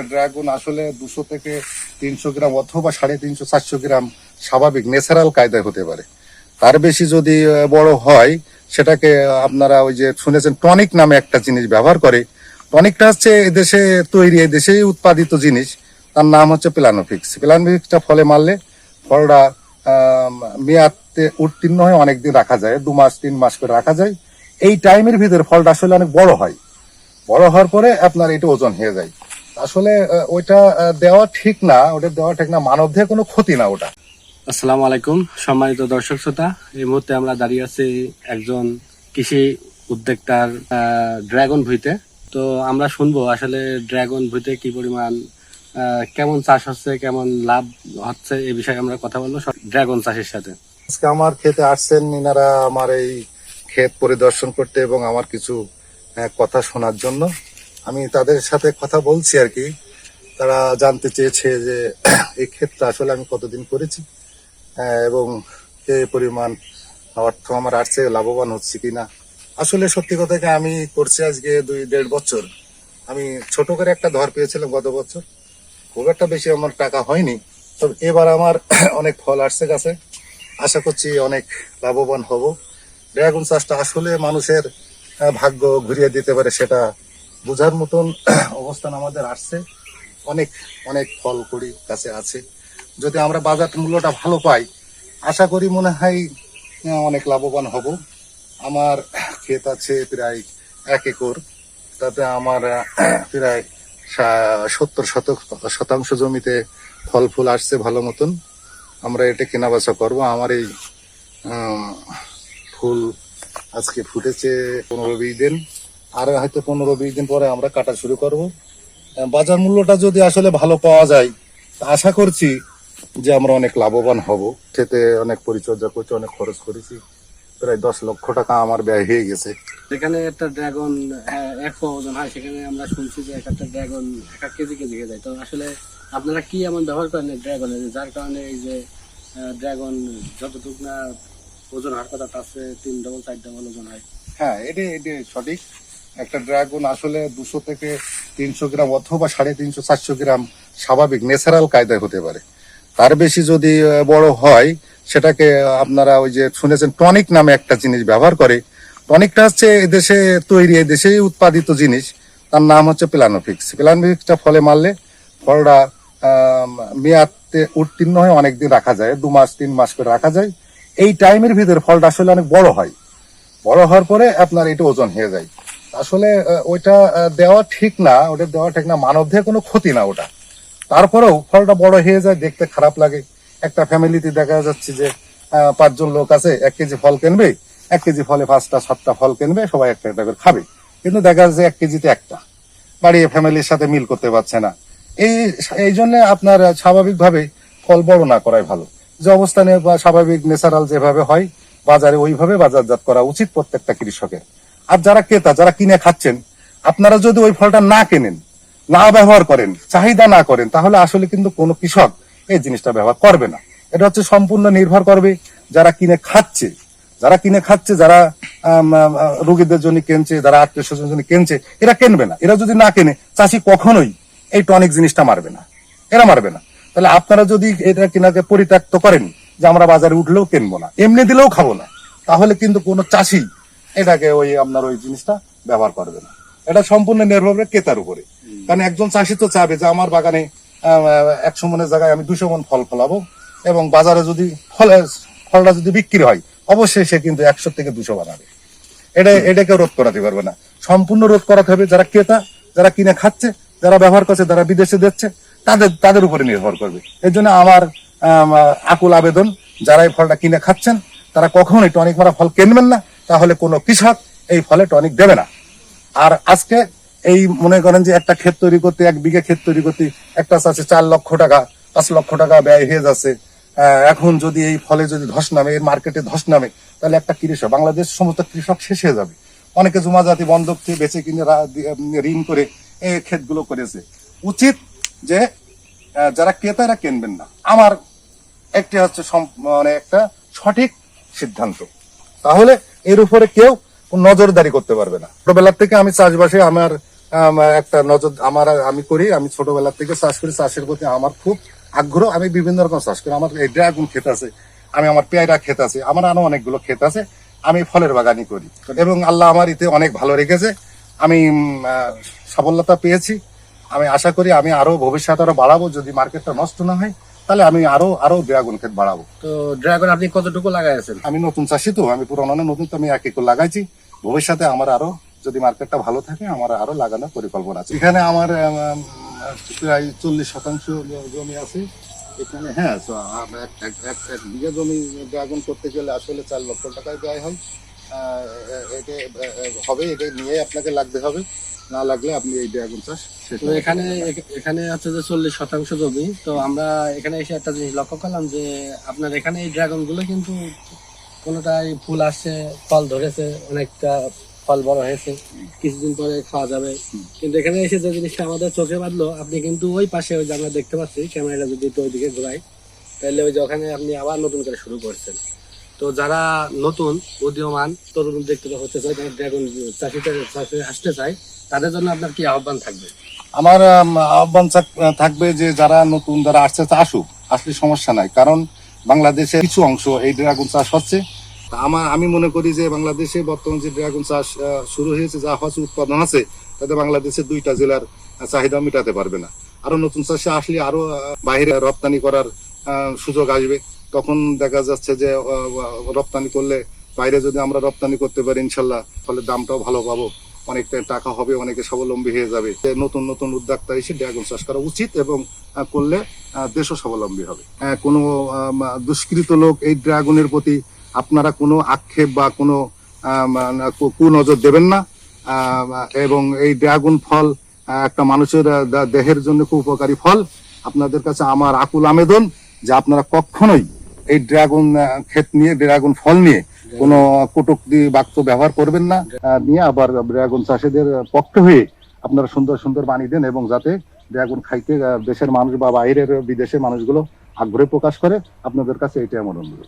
একটা ড্রাগন আসলে 200 থেকে 300 গ্রাম অথবা 350 400 গ্রাম স্বাভাবিক ন্যাচারাল কায়দায় হতে পারে। তার বেশি যদি বড় হয় সেটাকে আপনারা ওই যে শুনেছেন টনিক নামে একটা জিনিস ব্যবহার করে। টনিকটা হচ্ছে এদেশে তৈরি, এদেশেই উৎপাদিত জিনিস, তার নাম হচ্ছে প্লানোফিক্স। প্লানোফিক্সটা ফলে মারলে ফলটা মেয়াদে উত্তীর্ণ হয়ে অনেকদিন রাখা যায়, 2 মাস 3 মাস করে রাখা যায়। এই টাইমের ভিতরে ফলটা আসলে অনেক বড় হয়। বড় হওয়ার পরে আপনার এটা ওজন হয়ে যায়। আসলে ওইটা দেওয়া ঠিক না, ওটা দেওয়া ঠিক না, মানবদেহে কোনো ক্ষতি না ওটা। আসসালামু আলাইকুম সম্মানিত দর্শক শ্রোতা, এই মুহূর্তে আমরা দাঁড়িয়ে আছি একজন কৃষি উদ্যোক্তার ড্রাগন ভুঁইতে। তো আমরা শুনবো আসলে ড্রাগন ভুঁইতে কি পরিমাণ কেমন চাষ হচ্ছে, কেমন লাভ হচ্ছে, এই বিষয়ে আমরা কথা বলবো ড্রাগন চাষের সাথে। আজকে আমার ক্ষেতে আসছেন ইনারা আমার এই ক্ষেত পরিদর্শন করতে এবং আমার কিছু কথা শোনার জন্য। আমি তাদের সাথে কথা বলছি আর কি। তারা জানতে চেয়েছে যে এই ক্ষেতটা আসলে আমি কতদিন করেছি এবং যে পরিমাণ অর্থ আমার আসছে, লাভবান হচ্ছে কিনা। আসলে সত্যি কথা কি, আমি করছি আজকে 2-1.5 বছর। আমি ছোট করে একটা ধর পেয়েছিলাম গত বছর, খুব একটা বেশি আমার টাকা হয়নি। তবে এবার আমার অনেক ফল আসছে গাছে, আশা করছি অনেক লাভবান হব। ড্রাগন চাষটা আসলে মানুষের ভাগ্য ঘুরিয়ে দিতে পারে, সেটা বোঝার মতন অবস্থান আমাদের আসছে। অনেক অনেক ফল কড়ি কাছে আছে। যদি আমরা বাজার মূল্যটা ভালো পাই, আশা করি মনে হয় অনেক লাভবান হব। আমার ক্ষেত আছে প্রায় 1 একর, তাতে আমার প্রায় 70% জমিতে ফল ফুল আসছে ভালো মতন। আমরা এটা কেনা বেচা করবো। আমার এই ফুল আজকে ফুটেছে 15-20 দিন, আর হয়তো 15-20 দিন পরে আমরা কাটা শুরু করব। বাজার মূল্যটা যদি আসলে ভালো পাওয়া যায়, আশা করছি যে আমরা অনেক লাভবান হব। খেতে অনেক পরিচর্যা করছি, অনেক খরচ করেছি, প্রায় 10 লক্ষ টাকা আমার ব্যয় হয়ে গেছে। যেখানে একটা ড্রাগন 1 পোয়া ওজন হয়, সেখানে আমরা শুনছি যে একটা ড্রাগন 1 কেজি হয়ে যায়। তো আসলে আপনারা কি এমন ব্যবহার করেন ড্রাগনের, যার কারণে এই যে ড্রাগন যতটুকু না ওজন হওয়ার কথা তার চেয়ে 3-4 ওজন হয়? হ্যাঁ, এটি সঠিক। একটা ড্রাগন আসলে 200 থেকে 300 গ্রাম অথবা 350 400 গ্রাম স্বাভাবিক ন্যাচারাল কায়দায় হতে পারে। তার বেশি যদি বড় হয় সেটাকে আপনারা ওই যে শুনেছেন টনিক নামে একটা জিনিস ব্যবহার করে। টনিকটা হচ্ছে এদেশে তৈরি, এদেশেই উৎপাদিত জিনিস, তার নাম হচ্ছে প্লানোফিক্স। প্লানোফিক্সটা ফলে মারলে ফলটা মেয়াদে উত্তীর্ণ হয়ে অনেকদিন রাখা যায়, 2 মাস 3 মাস করে রাখা যায়। এই টাইমের ভিতরে ফলটা আসলে অনেক বড় হয়। বড় হওয়ার পরে আপনার এটা ওজন হয়ে যায়। আসলে ওইটা দেওয়া ঠিক না, ওটা দেওয়া ঠিক না, মানবদেহে কোনো ক্ষতি না ওটা। তারপরেও ফলটা বড় হয়ে যায়, দেখতে খারাপ লাগে। একটা ফ্যামিলিতে দেখা যাচ্ছে যে 5 জন লোক আছে, 1 কেজি ফল কিনবে, 1 কেজি ফলে 5টা 7টা ফল কিনবে, সবাই একটা একটা করে খাবে। কিন্তু দেখা যাচ্ছে 1 কেজিতে একটা, বাড়িয়ে ফ্যামিলির সাথে মিল করতে পারছে না। এই জন্য আপনার স্বাভাবিকভাবে ফল বড় না করাই ভালো। যে অবস্থানে বা স্বাভাবিক ন্যাচারাল যেভাবে হয় বাজারে, ওইভাবে বাজারজাত করা উচিত প্রত্যেকটা কৃষকের। আর যারা ক্রেতা, যারা কিনে খাচ্ছেন, আপনারা যদি ওই ফলটা না কেনেন, না ব্যবহার করেন, চাহিদা না করেন, তাহলে আসলে কিন্তু কোনো কৃষক এই জিনিসটা ব্যবহার করবে না। এটা হচ্ছে সম্পূর্ণ নির্ভর করবে যারা কিনে খাচ্ছে, যারা রোগীদের জন্য কিনছে, যারা আত্মীয় স্বজনের জন্য কিনছে, এরা কিনবে না। এরা যদি না কেনে, চাষি কখনোই এই টনিক জিনিসটা মারবে না, এরা মারবে না। তাহলে আপনারা যদি এটা কিনাকে পরিত্যক্ত করেন যে আমরা বাজারে উঠলেও কিনবো না, এমনি দিলেও খাবো না, তাহলে কিন্তু কোনো চাষি এটাকে আপনার ওই জিনিসটা ব্যবহার করবে না। এটা সম্পূর্ণ নির্ভর করে ক্রেতার উপরে। কারণ একজন চাষি তো চাবে যে আমার বাগানে 100 মনের জায়গায় আমি 200 মন ফল ফলাবো, এবং বাজারে যদি ফলটা যদি বিক্রি হয়, অবশ্যই সে কিন্তু 100 থেকে 200 বানাবে। এটাকে রোধ করাতে পারবে না। সম্পূর্ণ রোধ করাতে হবে যারা ক্রেতা, যারা কিনে খাচ্ছে, যারা ব্যবহার করছে, যারা বিদেশে দিচ্ছে, তাদের উপরে নির্ভর করবে। এর জন্য আমার আকুল আবেদন, যারা এই ফলটা কিনে খাচ্ছেন তারা কখনোই টনিক মারা ফল কিনবেন না, তাহলে কোনো কৃষক এই ফলে টনিক দেবে না। আর আজকে এই মনে করেন যে একটা ক্ষেত তৈরি করতে, 1 বিঘা ক্ষেত তৈরি করতে একটা চাষে 4 লক্ষ টাকা 5 লক্ষ টাকা ব্যয় হয়ে যাচ্ছে। এখন যদি এই ফলে যদি ধস নামে, এর মার্কেটে ধস নামে, তাহলে একটা কৃষক, বাংলাদেশ সমস্ত কৃষক শেষ হয়ে যাবে। অনেকে জমা জাতি বন্ধক থেকে বেঁচে কিনে ঋণ করে এই ক্ষেতগুলো করেছে। উচিত যে যারা ক্রেতারা কিনবেন না। আমার একটি হচ্ছে মানে একটা সঠিক সিদ্ধান্ত, তাহলে এর উপরে কেউ নজরদারি করতে পারবে না। ছোটবেলার থেকে আমি চাষবাসে আমার একটা নজর আমি করি। আমি ছোটবেলা থেকে চাষ করি, চাষের প্রতি আমার খুব আগ্রহ। আমি বিভিন্ন রকম চাষ করি। আমার এই ড্রাগন ক্ষেত আছে, আমার পেয়ারা ক্ষেত আছে, আমার আরো অনেকগুলো ক্ষেত আছে। আমি ফলের বাগানই করি এবং আল্লাহ আমার এতে অনেক ভালো রেখেছে। আমি সফলতা পেয়েছি। আমি আশা করি আমি আরো ভবিষ্যতে আরো বাড়াবো। যদি মার্কেটটা নষ্ট না হয় তাহলে আমি আরো ড্রাগন ক্ষেত বাড়াবো। তো ড্রাগন আপনি কতটুকু লাগাইছেন? আমি নতুন চাষি, তো আমি পুরোনো না নতুন, তো আমি 1 একর লাগাইছি। ভবিষ্যতে আমার আরো, যদি মার্কেটটা ভালো থাকে, আমার আরো লাগানোর পরিকল্পনা আছে। এখানে আমার প্রায় 40% জমি আছে এখানে। হ্যাঁ, তো এক বিঘা জমি ড্রাগন করতে গেলে আসলে 4 লক্ষ টাকায় ব্যয় হয়। এটা হবে, এটা নিয়ে আপনাকে লাগতে হবে, না লাগলে আপনি এই ড্রাগন চাষ শেষ তো এখানে হচ্ছে যে 40% জমি। তো আমরা এখানে এসে একটা জিনিস লক্ষ্য করলাম যে আপনার এখানে এই ড্রাগন গুলো কিন্তু কোনোটাই ফুল আসছে, ফল ধরেছে, অনেকটা ফল বড় হয়েছে, কিছুদিন পরে খাওয়া যাবে। কিন্তু এখানে এসে যে জিনিসটা আমাদের চোখে বাঁধলো, আপনি কিন্তু ওই পাশে, ওই যে আমরা দেখতে পাচ্ছি ক্যামেরাটা যদি তো ওইদিকে ঘোরাই, তাহলে ওই যে ওখানে আপনি আবার নতুন করে শুরু করছেন। তো যারা নতুন উদীয়মান তরুণ উদ্যোক্তা হতে চায়, যারা ড্রাগন চাষে আসতে চায়, তাদের জন্য আপনার কি আহ্বান থাকবে? আমার আহ্বান থাকবে যে যারা নতুন, যারা আসছে আসুক, আসলে সমস্যা নাই। কারণ বাংলাদেশের কিছু অংশ এই ড্রাগন চাষ হচ্ছে। আমি মনে করি যে বাংলাদেশে বর্তমান যে ড্রাগন চাষ শুরু হয়েছে, যা হচ্ছে উৎপাদন আছে, তাতে বাংলাদেশের 2টা জেলার চাহিদা মেটাতে পারবে না। আরো নতুন চাষে আসলে আরো বাইরে রপ্তানি করার সুযোগ আসবে। তখন দেখা যাচ্ছে যে রপ্তানি করলে, বাইরে যদি আমরা রপ্তানি করতে পারি ইনশাল্লাহ, ফলে দামটাও ভালো পাবো, অনেকটা টাকা হবে, অনেকে স্বাবলম্বী হয়ে যাবে। নতুন নতুন উদ্যোক্তা এসে ড্রাগন চাষ করা উচিত এবং করলে দেশও স্বাবলম্বী হবে। কোনো দুষ্কৃত লোক এই ড্রাগনের প্রতি আপনারা কোনো আক্ষেপ বা কোনো কুনজর দেবেন না। এবং এই ড্রাগন ফল একটা মানুষের দেহের জন্য খুব উপকারী ফল। আপনাদের কাছে আমার আকুল আবেদন যে আপনারা কখনোই এই ড্রাগন ক্ষেত নিয়ে, ড্রাগন ফল নিয়ে কোনো কটূক্তি বাক্য ব্যবহার করবেন না। নিয়ে আবার ড্রাগন চাষিদের পক্ষ হয়ে আপনারা সুন্দর সুন্দর বাণী দেন, এবং যাতে ড্রাগন খাইতে দেশের মানুষ বা বাইরের বিদেশের মানুষগুলো আগ্রহ প্রকাশ করে। আপনাদের কাছে এটাই আমার অনুরোধ।